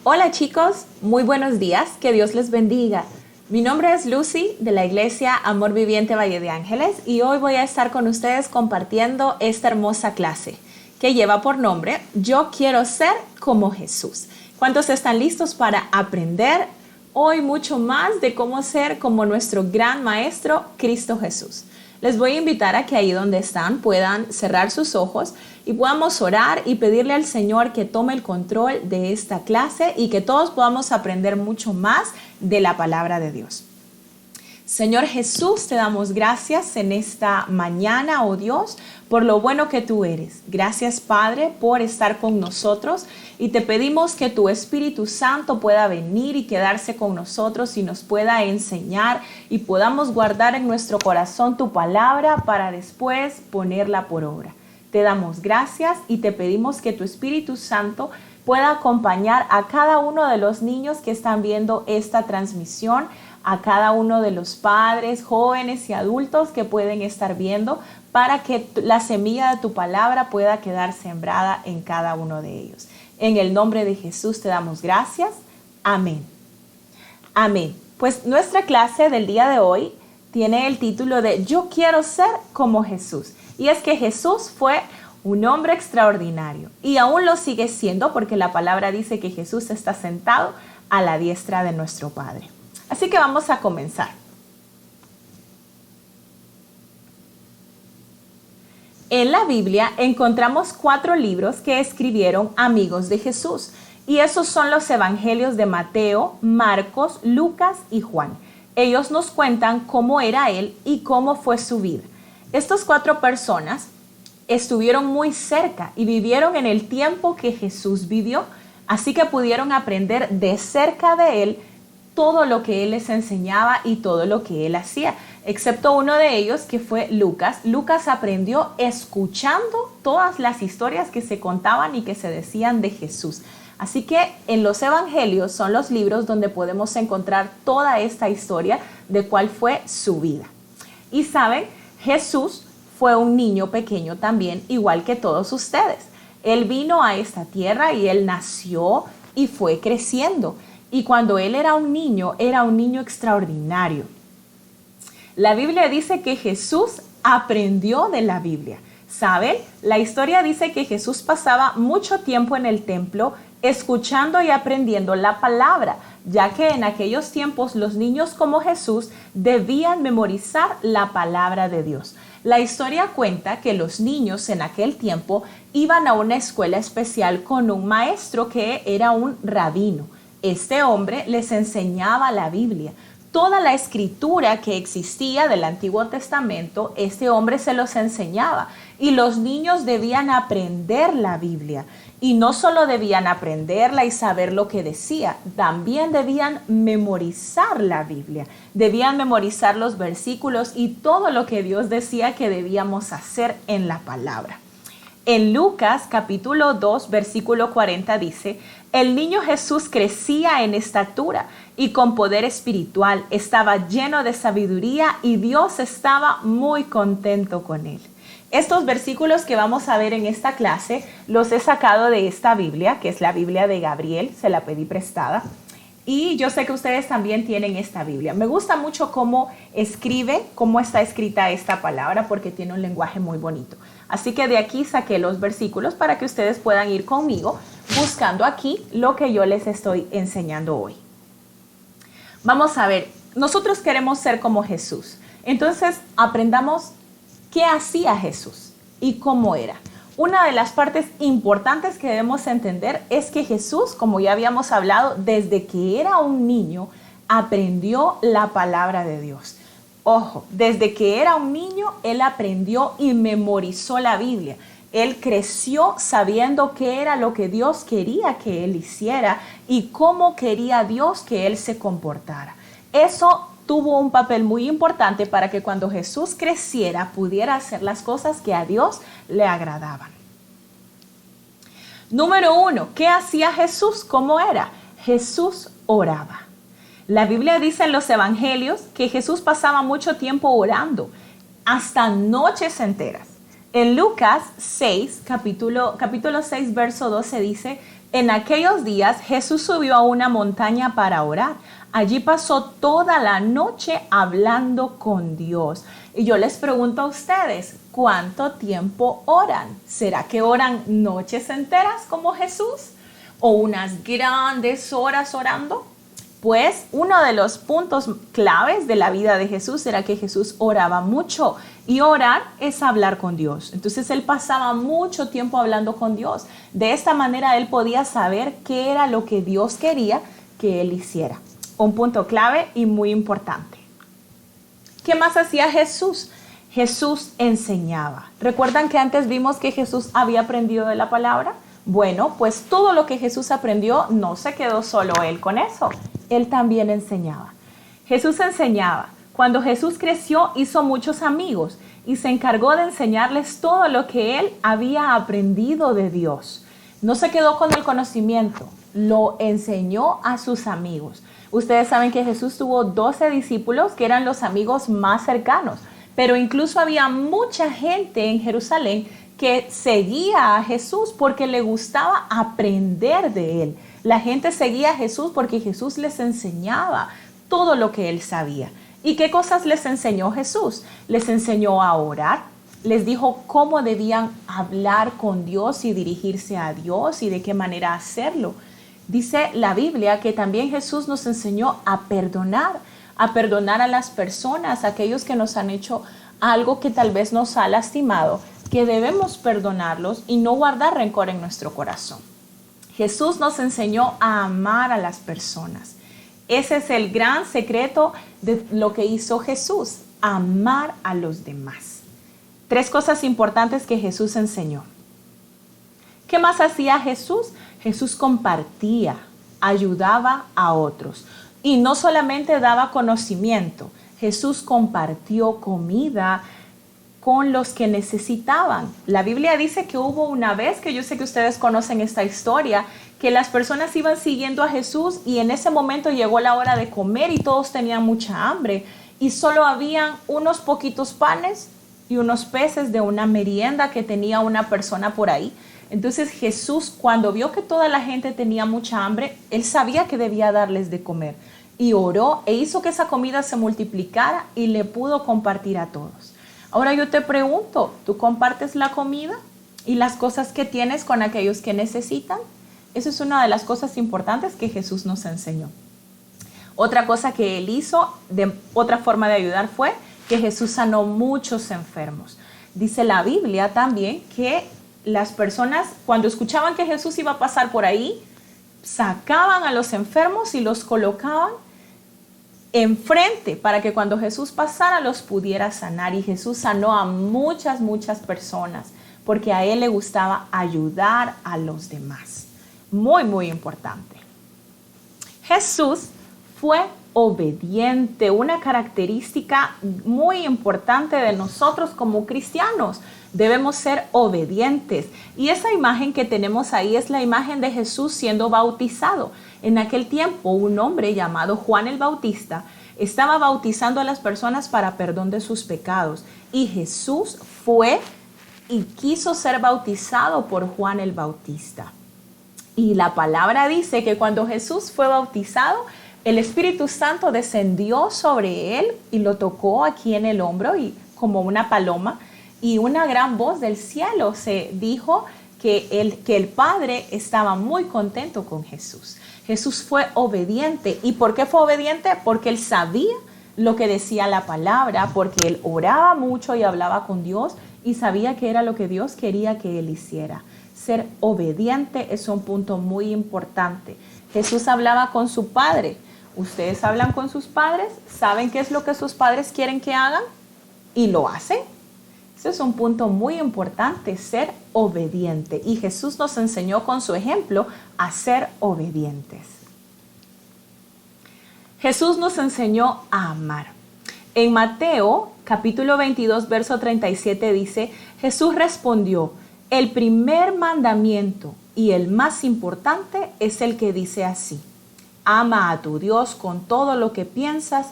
Hola chicos, muy buenos días, que Dios les bendiga. Mi nombre es Lucy de la Iglesia Amor Viviente Valle de Ángeles y hoy voy a estar con ustedes compartiendo esta hermosa clase que lleva por nombre Yo quiero ser como Jesús. ¿Cuántos están listos para aprender hoy mucho más de cómo ser como nuestro gran maestro Cristo Jesús? Les voy a invitar a que ahí donde están puedan cerrar sus ojos y podamos orar y pedirle al Señor que tome el control de esta clase y que todos podamos aprender mucho más de la palabra de Dios. Señor Jesús, te damos gracias en esta mañana, oh Dios, por lo bueno que tú eres. Gracias, Padre, por estar con nosotros y te pedimos que tu Espíritu Santo pueda venir y quedarse con nosotros y nos pueda enseñar y podamos guardar en nuestro corazón tu palabra para después ponerla por obra. Te damos gracias y te pedimos que tu Espíritu Santo pueda acompañar a cada uno de los niños que están viendo esta transmisión, a cada uno de los padres, jóvenes y adultos que pueden estar viendo, para que la semilla de tu palabra pueda quedar sembrada en cada uno de ellos. En el nombre de Jesús te damos gracias. Amén. Amén. Pues nuestra clase del día de hoy tiene el título de Yo quiero ser como Jesús. Y es que Jesús fue un hombre extraordinario y aún lo sigue siendo porque la palabra dice que Jesús está sentado a la diestra de nuestro Padre. Así que vamos a comenzar. En la Biblia encontramos 4 libros que escribieron amigos de Jesús y esos son los evangelios de Mateo, Marcos, Lucas y Juan. Ellos nos cuentan cómo era él y cómo fue su vida. Estas 4 personas estuvieron muy cerca y vivieron en el tiempo que Jesús vivió, así que pudieron aprender de cerca de él todo lo que él les enseñaba y todo lo que él hacía, excepto uno de ellos que fue Lucas. Lucas aprendió escuchando todas las historias que se contaban y que se decían de Jesús. Así que en los evangelios son los libros donde podemos encontrar toda esta historia de cuál fue su vida. Y saben, Jesús fue un niño pequeño también, igual que todos ustedes. Él vino a esta tierra y él nació y fue creciendo. Y cuando él era un niño extraordinario. La Biblia dice que Jesús aprendió de la Biblia. ¿Saben? La historia dice que Jesús pasaba mucho tiempo en el templo escuchando y aprendiendo la palabra, ya que en aquellos tiempos los niños como Jesús debían memorizar la palabra de Dios. La historia cuenta que los niños en aquel tiempo iban a una escuela especial con un maestro que era un rabino. Este hombre les enseñaba la Biblia. Toda la escritura que existía del Antiguo Testamento, este hombre se los enseñaba. Y los niños debían aprender la Biblia. Y no solo debían aprenderla y saber lo que decía, también debían memorizar la Biblia. Debían memorizar los versículos y todo lo que Dios decía que debíamos hacer en la palabra. En Lucas capítulo 2, versículo 40 dice, el niño Jesús crecía en estatura y con poder espiritual, estaba lleno de sabiduría y Dios estaba muy contento con él. Estos versículos que vamos a ver en esta clase los he sacado de esta Biblia, que es la Biblia de Gabriel, se la pedí prestada. Y yo sé que ustedes también tienen esta Biblia. Me gusta mucho cómo está escrita esta palabra porque tiene un lenguaje muy bonito. Así que de aquí saqué los versículos para que ustedes puedan ir conmigo buscando aquí lo que yo les estoy enseñando hoy. Vamos a ver, nosotros queremos ser como Jesús. Entonces aprendamos qué hacía Jesús y cómo era. Una de las partes importantes que debemos entender es que Jesús, como ya habíamos hablado, desde que era un niño, aprendió la palabra de Dios. Ojo, desde que era un niño, él aprendió y memorizó la Biblia. Él creció sabiendo qué era lo que Dios quería que él hiciera y cómo quería Dios que él se comportara. Eso tuvo un papel muy importante para que cuando Jesús creciera pudiera hacer las cosas que a Dios le agradaban. Número 1, ¿qué hacía Jesús? ¿Cómo era? Jesús oraba. La Biblia dice en los evangelios que Jesús pasaba mucho tiempo orando, hasta noches enteras. En Lucas 6, capítulo 6, verso 12 dice, en aquellos días Jesús subió a una montaña para orar. Allí pasó toda la noche hablando con Dios. Y yo les pregunto a ustedes, ¿cuánto tiempo oran? ¿Será que oran noches enteras como Jesús? ¿O unas grandes horas orando? Pues uno de los puntos claves de la vida de Jesús era que Jesús oraba mucho, y orar es hablar con Dios. Entonces él pasaba mucho tiempo hablando con Dios. De esta manera él podía saber qué era lo que Dios quería que él hiciera. Un punto clave y muy importante. ¿Qué más hacía Jesús? Jesús enseñaba. ¿Recuerdan que antes vimos que Jesús había aprendido de la palabra? Bueno, pues todo lo que Jesús aprendió no se quedó solo él con eso. Él también enseñaba. Jesús enseñaba. Cuando Jesús creció, hizo muchos amigos y se encargó de enseñarles todo lo que él había aprendido de Dios. No se quedó con el conocimiento, lo enseñó a sus amigos. Ustedes saben que Jesús tuvo 12 discípulos que eran los amigos más cercanos, pero incluso había mucha gente en Jerusalén que seguía a Jesús porque le gustaba aprender de él. La gente seguía a Jesús porque Jesús les enseñaba todo lo que él sabía. ¿Y qué cosas les enseñó Jesús? Les enseñó a orar, les dijo cómo debían hablar con Dios y dirigirse a Dios y de qué manera hacerlo. Dice la Biblia que también Jesús nos enseñó a perdonar a las personas, a aquellos que nos han hecho algo que tal vez nos ha lastimado, que debemos perdonarlos y no guardar rencor en nuestro corazón. Jesús nos enseñó a amar a las personas. Ese es el gran secreto de lo que hizo Jesús, amar a los demás. 3 cosas importantes que Jesús enseñó. ¿Qué más hacía Jesús? Jesús compartía, ayudaba a otros. Y no solamente daba conocimiento, Jesús compartió comida con los que necesitaban. La Biblia dice que hubo una vez, que yo sé que ustedes conocen esta historia, que las personas iban siguiendo a Jesús y en ese momento llegó la hora de comer y todos tenían mucha hambre y solo habían unos poquitos panes y unos peces de una merienda que tenía una persona por ahí. Entonces Jesús, cuando vio que toda la gente tenía mucha hambre, él sabía que debía darles de comer y oró e hizo que esa comida se multiplicara y le pudo compartir a todos. Ahora yo te pregunto, ¿tú compartes la comida y las cosas que tienes con aquellos que necesitan? Eso es una de las cosas importantes que Jesús nos enseñó. Otra cosa que él hizo, otra forma de ayudar, fue que Jesús sanó muchos enfermos. Dice la Biblia también que las personas, cuando escuchaban que Jesús iba a pasar por ahí, sacaban a los enfermos y los colocaban enfrente para que cuando Jesús pasara los pudiera sanar. Y Jesús sanó a muchas personas porque a él le gustaba ayudar a los demás. Muy, muy importante. Jesús fue obediente, una característica muy importante de nosotros como cristianos. Debemos ser obedientes. Y esa imagen que tenemos ahí es la imagen de Jesús siendo bautizado. En aquel tiempo, un hombre llamado Juan el Bautista estaba bautizando a las personas para perdón de sus pecados. Y Jesús fue y quiso ser bautizado por Juan el Bautista. Y la palabra dice que cuando Jesús fue bautizado, el Espíritu Santo descendió sobre él y lo tocó aquí en el hombro y como una paloma. Y una gran voz del cielo se dijo que el Padre estaba muy contento con Jesús. Jesús fue obediente. ¿Y por qué fue obediente? Porque él sabía lo que decía la palabra, porque él oraba mucho y hablaba con Dios y sabía que era lo que Dios quería que él hiciera. Ser obediente es un punto muy importante. Jesús hablaba con su Padre. ¿Ustedes hablan con sus padres? ¿Saben qué es lo que sus padres quieren que hagan? ¿Y lo hacen? Ese es un punto muy importante, ser obediente. Y Jesús nos enseñó con su ejemplo a ser obedientes. Jesús nos enseñó a amar. En Mateo, capítulo 22, verso 37 dice, Jesús respondió, el primer mandamiento y el más importante es el que dice así, ama a tu Dios con todo lo que piensas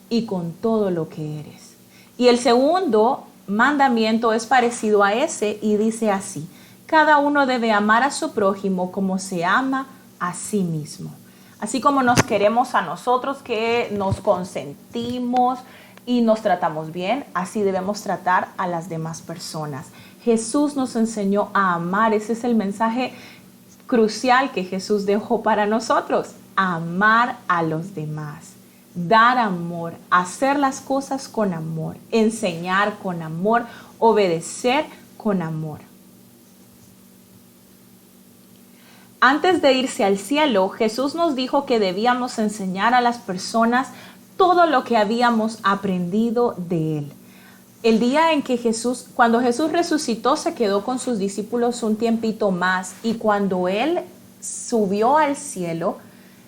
y con todo lo que eres. Y el segundo mandamiento es parecido a ese y dice así: cada uno debe amar a su prójimo como se ama a sí mismo. Así como nos queremos a nosotros, que nos consentimos y nos tratamos bien, así debemos tratar a las demás personas. Jesús nos enseñó a amar. Ese es el mensaje crucial que Jesús dejó para nosotros: amar a los demás, dar amor, hacer las cosas con amor, enseñar con amor, obedecer con amor. Antes de irse al cielo, Jesús nos dijo que debíamos enseñar a las personas todo lo que habíamos aprendido de Él. El día en que cuando Jesús resucitó, se quedó con sus discípulos un tiempito más, y cuando Él subió al cielo,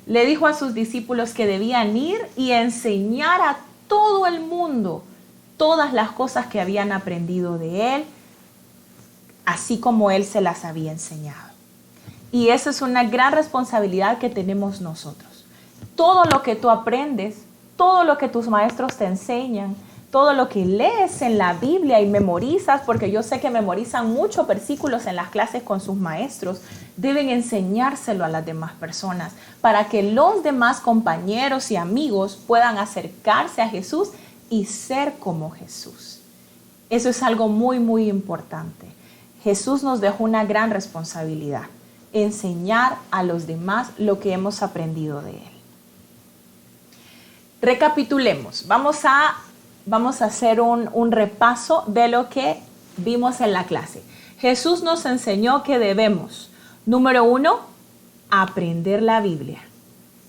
le dijo a sus discípulos que debían ir y enseñar a todo el mundo todas las cosas que habían aprendido de Él, así como Él se las había enseñado. Y esa es una gran responsabilidad que tenemos nosotros. Todo lo que tú aprendes, todo lo que tus maestros te enseñan, todo lo que lees en la Biblia y memorizas, porque yo sé que memorizan muchos versículos en las clases con sus maestros, deben enseñárselo a las demás personas para que los demás compañeros y amigos puedan acercarse a Jesús y ser como Jesús. Eso es algo muy, muy importante. Jesús nos dejó una gran responsabilidad: enseñar a los demás lo que hemos aprendido de Él. Recapitulemos. Vamos a hacer un repaso de lo que vimos en la clase. Jesús nos enseñó que debemos, número 1, aprender la Biblia.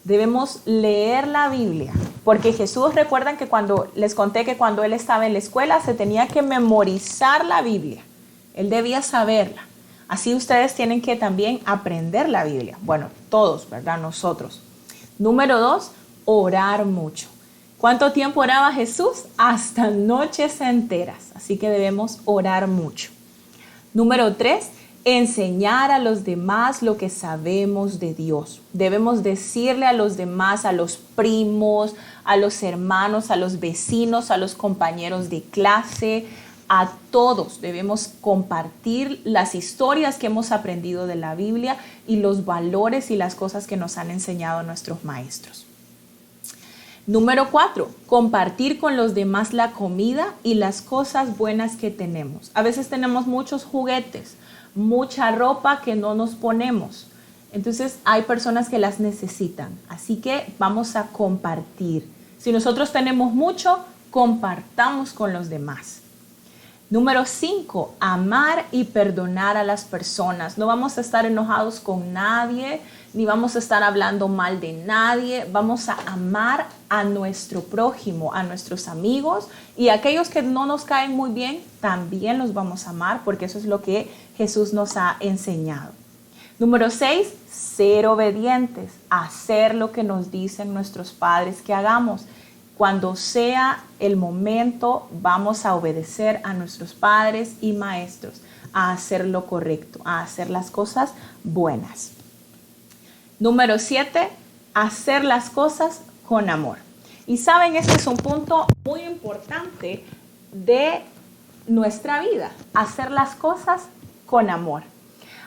Debemos leer la Biblia, porque Jesús, recuerdan que les conté que cuando Él estaba en la escuela se tenía que memorizar la Biblia. Él debía saberla. Así ustedes tienen que también aprender la Biblia. Bueno, todos, ¿verdad? Nosotros. Número 2, orar mucho. ¿Cuánto tiempo oraba Jesús? Hasta noches enteras. Así que debemos orar mucho. Número 3, enseñar a los demás lo que sabemos de Dios. Debemos decirle a los demás, a los primos, a los hermanos, a los vecinos, a los compañeros de clase, a todos. Debemos compartir las historias que hemos aprendido de la Biblia y los valores y las cosas que nos han enseñado nuestros maestros. Número 4, compartir con los demás la comida y las cosas buenas que tenemos. A veces tenemos muchos juguetes, mucha ropa que no nos ponemos. Entonces hay personas que las necesitan. Así que vamos a compartir. Si nosotros tenemos mucho, compartamos con los demás. Número 5, amar y perdonar a las personas. No vamos a estar enojados con nadie, ni vamos a estar hablando mal de nadie. Vamos a amar a nuestro prójimo, a nuestros amigos, y a aquellos que no nos caen muy bien, también los vamos a amar, porque eso es lo que Jesús nos ha enseñado. Número 6, ser obedientes, hacer lo que nos dicen nuestros padres que hagamos. Cuando sea el momento, vamos a obedecer a nuestros padres y maestros, a hacer lo correcto, a hacer las cosas buenas. Número 7, hacer las cosas con amor. Y saben, este es un punto muy importante de nuestra vida, hacer las cosas con amor.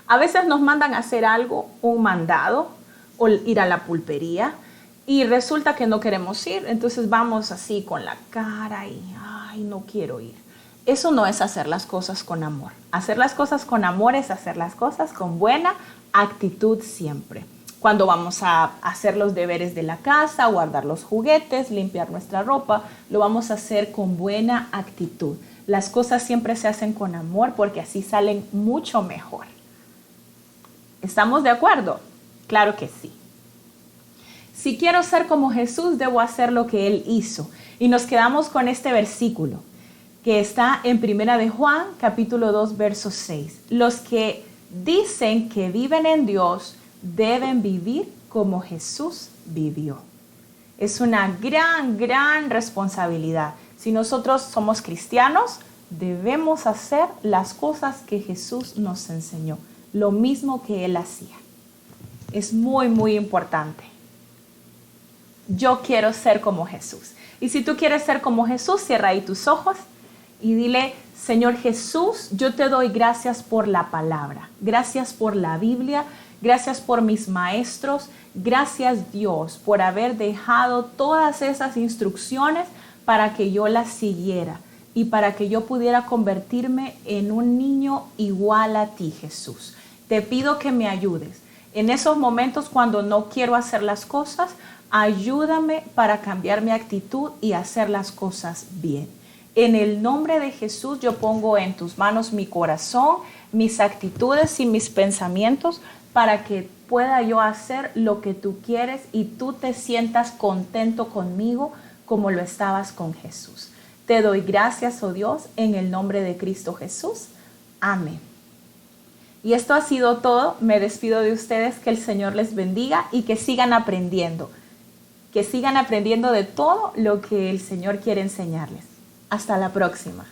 A veces nos mandan a hacer algo, un mandado, o ir a la pulpería, y resulta que no queremos ir, entonces vamos así con la cara y ay, no quiero ir. Eso no es hacer las cosas con amor. Hacer las cosas con amor es hacer las cosas con buena actitud siempre. Cuando vamos a hacer los deberes de la casa, guardar los juguetes, limpiar nuestra ropa, lo vamos a hacer con buena actitud. Las cosas siempre se hacen con amor porque así salen mucho mejor. ¿Estamos de acuerdo? Claro que sí. Si quiero ser como Jesús, debo hacer lo que Él hizo. Y nos quedamos con este versículo que está en 1 de Juan, capítulo 2, verso 6. Los que dicen que viven en Dios deben vivir como Jesús vivió. Es una gran, gran responsabilidad. Si nosotros somos cristianos, debemos hacer las cosas que Jesús nos enseñó, lo mismo que Él hacía. Es muy, muy importante. Yo quiero ser como Jesús. Y si tú quieres ser como Jesús, cierra ahí tus ojos y dile: Señor Jesús, yo te doy gracias por la palabra, gracias por la Biblia, gracias por mis maestros, gracias Dios por haber dejado todas esas instrucciones para que yo las siguiera y para que yo pudiera convertirme en un niño igual a ti, Jesús. Te pido que me ayudes. En esos momentos cuando no quiero hacer las cosas, ayúdame para cambiar mi actitud y hacer las cosas bien. En el nombre de Jesús yo pongo en tus manos mi corazón, mis actitudes y mis pensamientos para que pueda yo hacer lo que tú quieres y tú te sientas contento conmigo como lo estabas con Jesús. Te doy gracias, oh Dios, en el nombre de Cristo Jesús. Amén. Y esto ha sido todo. Me despido de ustedes. Que el Señor les bendiga y que sigan aprendiendo. Que sigan aprendiendo de todo lo que el Señor quiere enseñarles. Hasta la próxima.